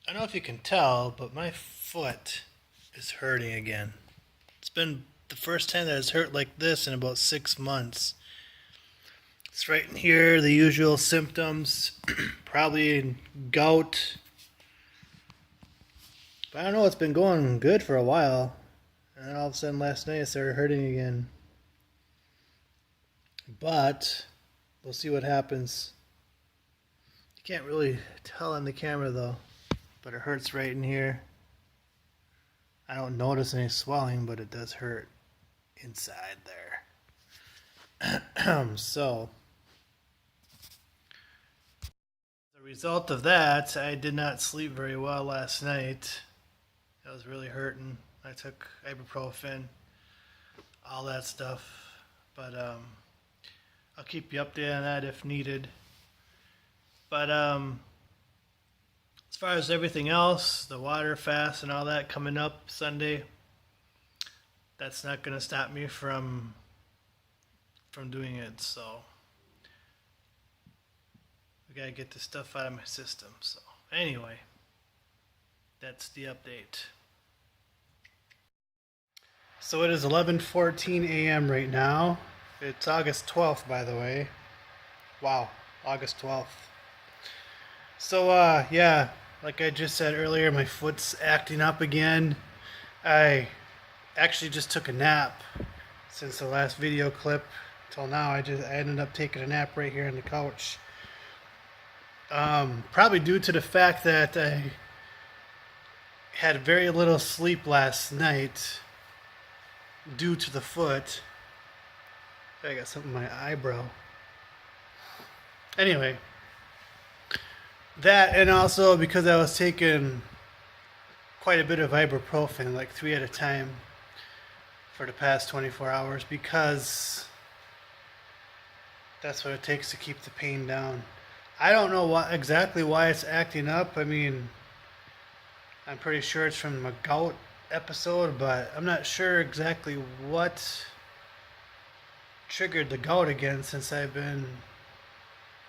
I don't know if you can tell, but my foot is hurting again. It's been the first time that it's hurt like this in about 6 months. It's right in here, the usual symptoms, probably gout. But I don't know, it's been going good for a while. And then all of a sudden last night it started hurting again. But we'll see what happens. You can't really tell on the camera though, but it hurts right in here. I don't notice any swelling, but it does hurt inside there. So, the result of that, I did not sleep very well last night. I was really hurting. I took ibuprofen, all that stuff. But I'll keep you updated on that if needed. But as far as everything else, the water fast and all that coming up Sunday, that's not going to stop me from doing it. So we got to get this stuff out of my system. So anyway, that's the update. So it is 11:14 a.m. right now. It's August 12th, by the way. Wow, August 12th. So yeah, like I just said earlier, my foot's acting up again. I actually just took a nap since the last video clip till now. I ended up taking a nap right here on the couch. Probably due to the fact that I had very little sleep last night due to the foot. I got something in my eyebrow. Anyway, that, and also because I was taking quite a bit of ibuprofen, like 3 at a time, for the past 24 hours, because that's what it takes to keep the pain down. I don't know exactly why it's acting up. I mean, I'm pretty sure it's from a gout episode, but I'm not sure exactly what triggered the gout again, since I've been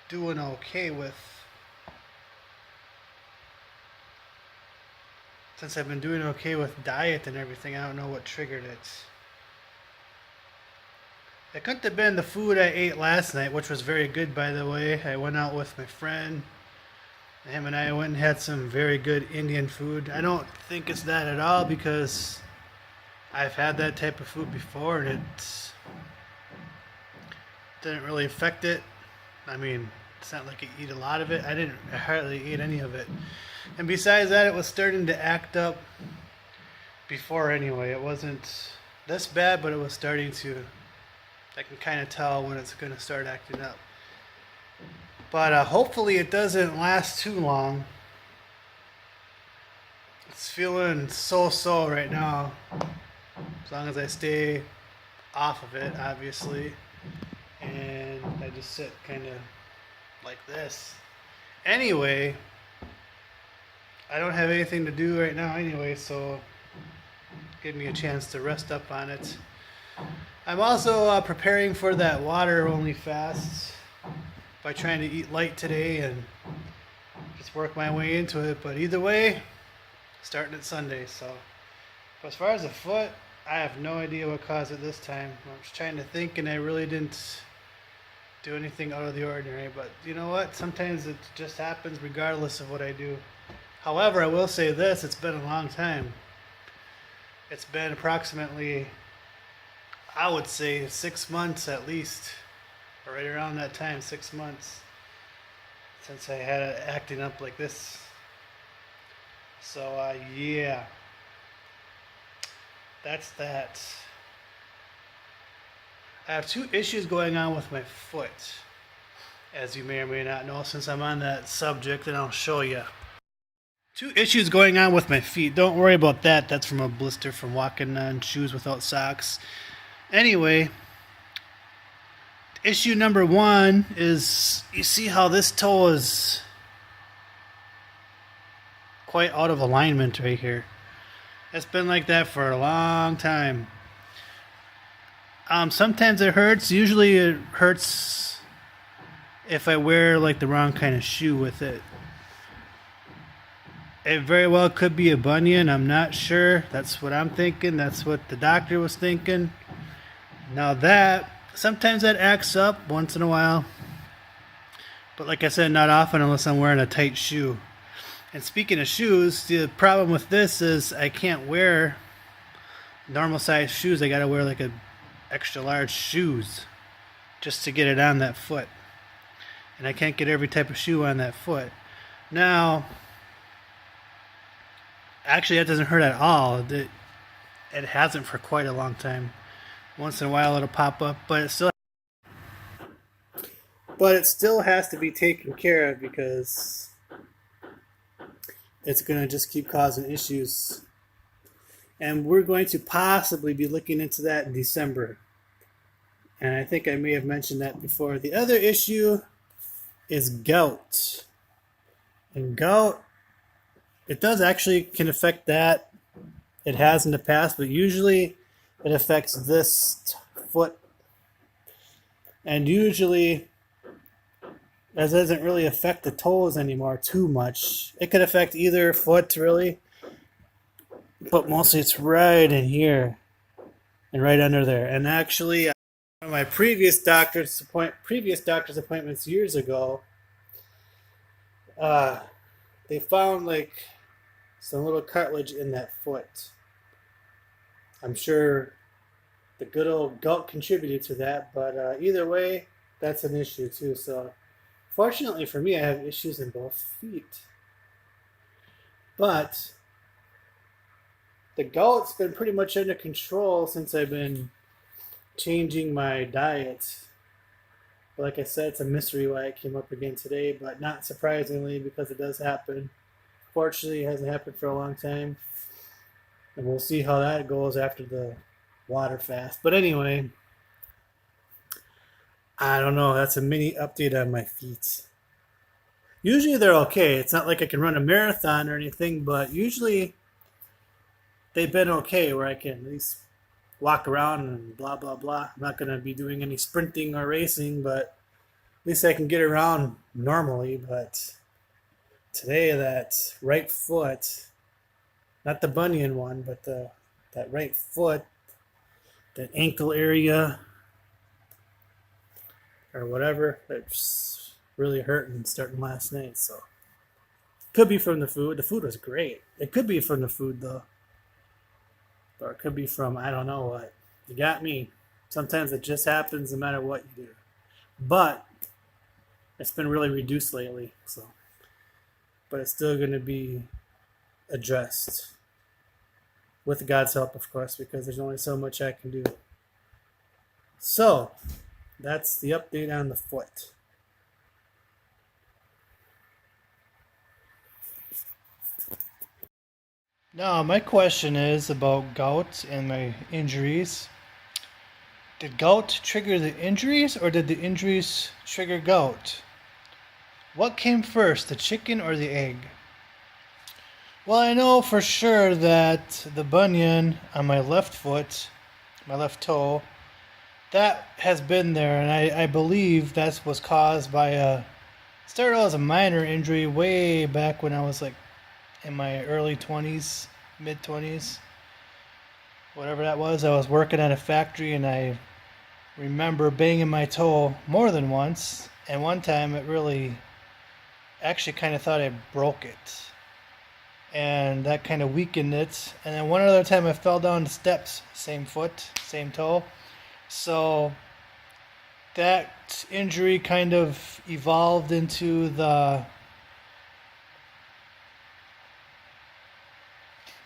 doing okay with diet and everything. I don't know what triggered it. It couldn't have been the food I ate last night, which was very good, by the way. I went out with my friend. Him and I went and had some very good Indian food. I don't think it's that at all, because I've had that type of food before and it didn't really affect it. I mean, it's not like I eat a lot of it. I hardly eat any of it. And besides that, it was starting to act up before anyway. It wasn't this bad, but it was starting to. I can kind of tell when it's going to start acting up. But hopefully it doesn't last too long. It's feeling so-so right now. As long as I stay off of it, obviously. And I just sit kind of like this. Anyway, I don't have anything to do right now anyway, so give me a chance to rest up on it. I'm also preparing for that water-only fast by trying to eat light today and just work my way into it. But either way, starting it Sunday. So, but as far as the foot, I have no idea what caused it this time. I'm just trying to think, and I really didn't do anything out of the ordinary. But you know what? Sometimes it just happens regardless of what I do. However, I will say this, it's been a long time. It's been approximately, I would say, 6 months at least, or right around that time, 6 months, since I had it acting up like this. So, yeah, that's that. I have 2 issues going on with my foot, as you may or may not know. Since I'm on that subject, and I'll show you. 2 issues going on with my feet. Don't worry about that. That's from a blister from walking on shoes without socks. Anyway, issue number 1 is, you see how this toe is quite out of alignment right here. It's been like that for a long time. Sometimes it hurts. Usually it hurts if I wear like the wrong kind of shoe with it. It very well could be a bunion. I'm not sure. That's what I'm thinking. That's what the doctor was thinking. Now that, sometimes that acts up once in a while. But like I said, not often unless I'm wearing a tight shoe. And speaking of shoes, the problem with this is I can't wear normal size shoes. I gotta wear like a extra large shoes just to get it on that foot. And I can't get every type of shoe on that foot. Now, actually that doesn't hurt at all. It hasn't for quite a long time. Once in a while it'll pop up, but it still has to be taken care of because it's going to just keep causing issues. And we're going to possibly be looking into that in December. And I think I may have mentioned that before. The other issue is gout. And gout, it does actually can affect that. It has in the past, but usually it affects this foot. And usually that doesn't really affect the toes anymore too much. It could affect either foot really, but mostly it's right in here and right under there. And actually, one of my previous doctor's appointments years ago, they found like some little cartilage in that foot. I'm sure the good old gout contributed to that, but either way, that's an issue too. So fortunately for me, I have issues in both feet. But the gout's been pretty much under control since I've been changing my diet. But like I said, it's a mystery why it came up again today, but not surprisingly because it does happen. Fortunately, it hasn't happened for a long time. And we'll see how that goes after the water fast. But anyway, I don't know. That's a mini update on my feet. Usually they're okay. It's not like I can run a marathon or anything, but usually they've been okay where I can at least walk around and blah, blah, blah. I'm not going to be doing any sprinting or racing, but at least I can get around normally. But today, that right foot, not the bunion one, but that right foot, that ankle area, or whatever, it's really hurting starting last night. So could be from the food. The food was great. It could be from the food though, or it could be from I don't know what. You got me. Sometimes it just happens no matter what you do. But it's been really reduced lately. So, but it's still going to be addressed with God's help, of course, because there's only so much I can do. So that's the update on the foot. Now, my question is about gout and my injuries. Did gout trigger the injuries or did the injuries trigger gout? What came first, the chicken or the egg? Well, I know for sure that the bunion on my left foot, my left toe, that has been there, and I believe that was caused by started out as a minor injury way back when I was like in my early 20s, mid 20s, whatever that was. I was working at a factory and I remember banging my toe more than once, and one time it really actually kind of thought I broke it, and that kind of weakened it. And then one other time I fell down the steps, same foot, same toe. So that injury kind of evolved into that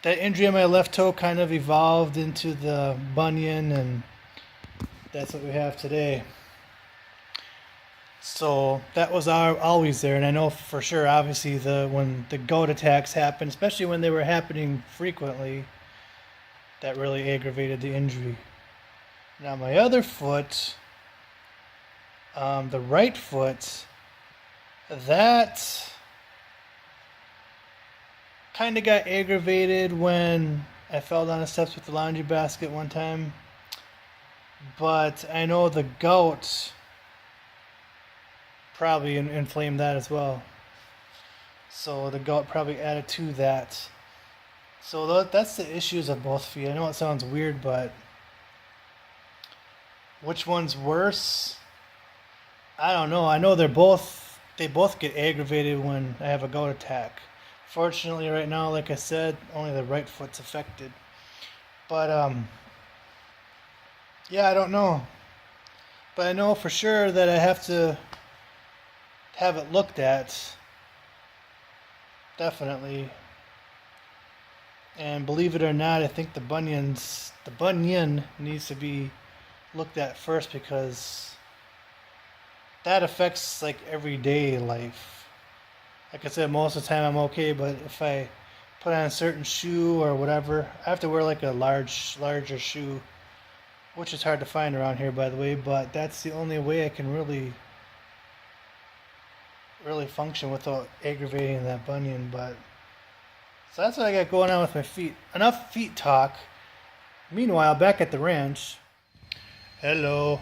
injury on my left toe kind of evolved into the bunion, and that's what we have today. So that was always there, and I know for sure, obviously, when the gout attacks happened, especially when they were happening frequently, that really aggravated the injury. Now my other foot, the right foot, that kind of got aggravated when I fell down the steps with the laundry basket one time. But I know the gout probably inflamed that as well. So the gout probably added to that. So that's the issues of both feet. I know it sounds weird, but which one's worse? I don't know. I know they both get aggravated when I have a gout attack. Fortunately, right now, like I said, only the right foot's affected. But yeah, I don't know. But I know for sure that I have to have it looked at. Definitely. And believe it or not, I think the bunion needs to be looked at first because that affects like everyday life. Like I said, most of the time I'm okay, but if I put on a certain shoe or whatever, I have to wear like a larger shoe, which is hard to find around here, by the way. But that's the only way I can really function without aggravating that bunion. But so that's what I got going on with my feet. Enough feet talk. Meanwhile, back at the ranch. Hello.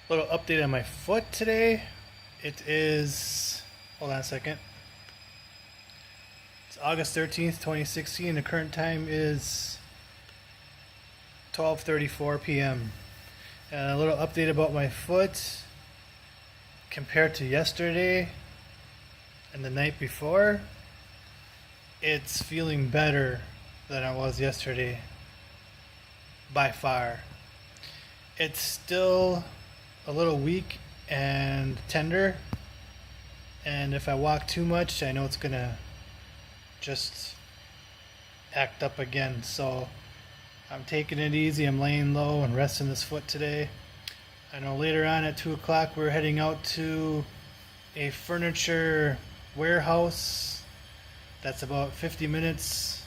Little update on my foot today. It is. Hold on a second. It's August 13th, 2016. The current time is 12:34 p.m. And a little update about my foot compared to yesterday and the night before. It's feeling better than it was yesterday. By far. It's still a little weak and tender. And if I walk too much, I know it's gonna just act up again. So I'm taking it easy. I'm laying low and resting this foot today. I know later on at 2 o'clock we're heading out to a furniture warehouse that's about 50 minutes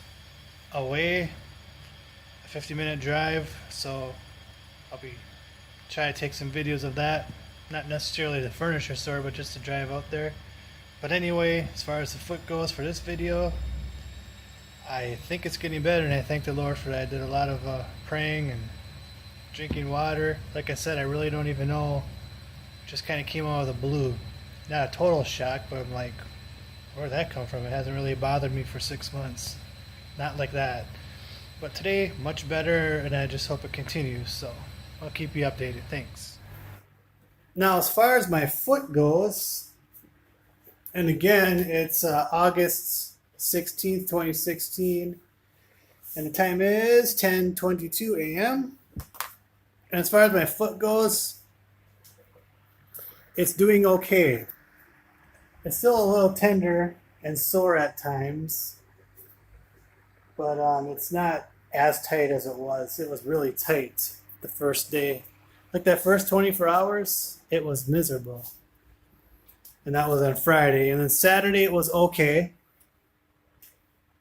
away, a 50-minute drive. So I'll be trying to take some videos of that. Not necessarily the furniture store, but just to drive out there. But anyway, as far as the foot goes for this video, I think it's getting better, and I thank the Lord for that. I did a lot of praying and drinking water. Like I said, I really don't even know. Just kind of came out of the blue. Not a total shock, but I'm like, where'd that come from? It hasn't really bothered me for 6 months. Not like that. But today, much better, and I just hope it continues. So I'll keep you updated. Thanks. Now, as far as my foot goes, and again, it's August 16th, 2016, and the time is 10:22 a.m. And as far as my foot goes, it's doing okay. It's still a little tender and sore at times, but it's not as tight as it was. It was really tight the first day. Like that first 24 hours, it was miserable. And that was on Friday. And then Saturday, it was okay.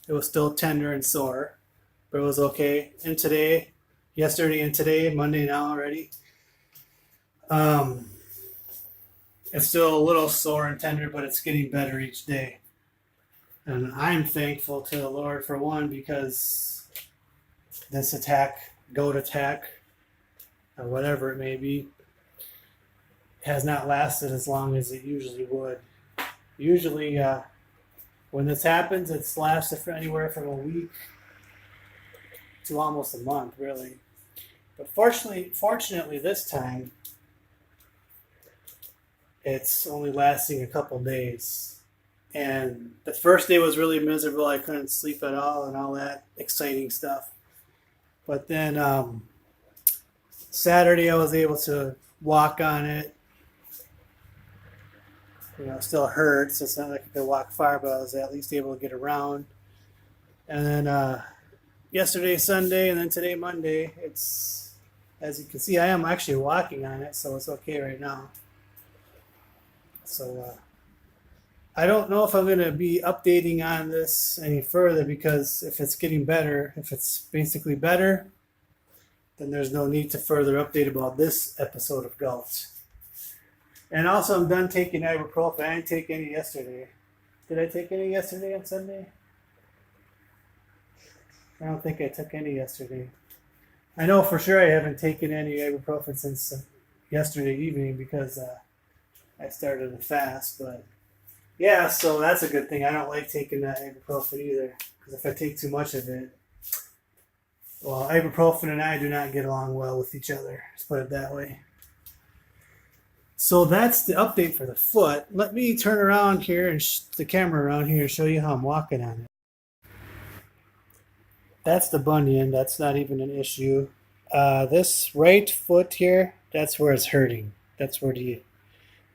It was still tender and sore, but it was okay. And today, yesterday and today, Monday now already, it's still a little sore and tender, but it's getting better each day. And I'm thankful to the Lord for one, because this goat attack, or whatever it may be, has not lasted as long as it usually would. Usually, when this happens, it's lasted for anywhere from a week to almost a month, really. But fortunately, this time, it's only lasting a couple days. And the first day was really miserable. I couldn't sleep at all and all that exciting stuff. But then Saturday I was able to walk on it. You know, it still hurts. It's not like I could walk far, but I was at least able to get around. And then yesterday, Sunday, and then today, Monday, it's, as you can see, I am actually walking on it, so it's okay right now. So I don't know if I'm going to be updating on this any further, because if it's getting better, if it's basically better, then there's no need to further update about this episode of gout. And also, I'm done taking ibuprofen. I didn't take any yesterday. Did I take any yesterday on Sunday? I don't think I took any yesterday. I know for sure I haven't taken any ibuprofen since yesterday evening, because I started a fast, but Yeah, so that's a good thing. I don't like taking that ibuprofen either, because if I take too much of it, well, ibuprofen and I do not get along well with each other. Let's put it that way. So that's the update for the foot. Let me turn around here and the camera around here and show you how I'm walking on it. That's the bunion. That's not even an issue. This right foot here, that's where it's hurting. That's where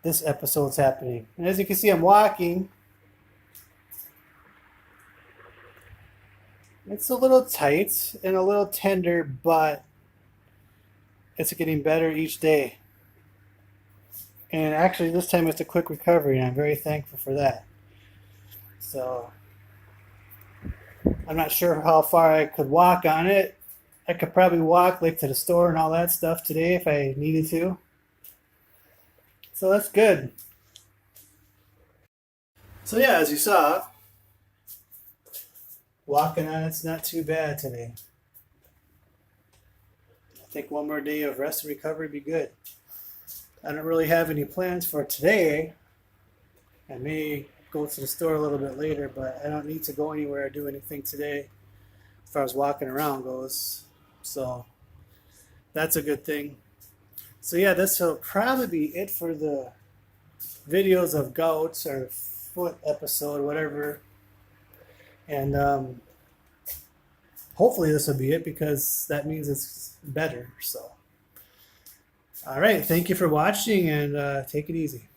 this episode's happening. And as you can see, I'm walking. It's a little tight and a little tender, but it's getting better each day. And actually, this time it's a quick recovery, and I'm very thankful for that. So, I'm not sure how far I could walk on it. I could probably walk like to the store and all that stuff today if I needed to. So that's good. So yeah, as you saw, walking on it's not too bad today. I think one more day of rest and recovery would be good. I don't really have any plans for today. I may go to the store a little bit later, but I don't need to go anywhere or do anything today as far as walking around goes. So that's a good thing. So yeah, this will probably be it for the videos of gout or foot episode, whatever. And hopefully this will be it because that means it's better. So, all right, thank you for watching and take it easy.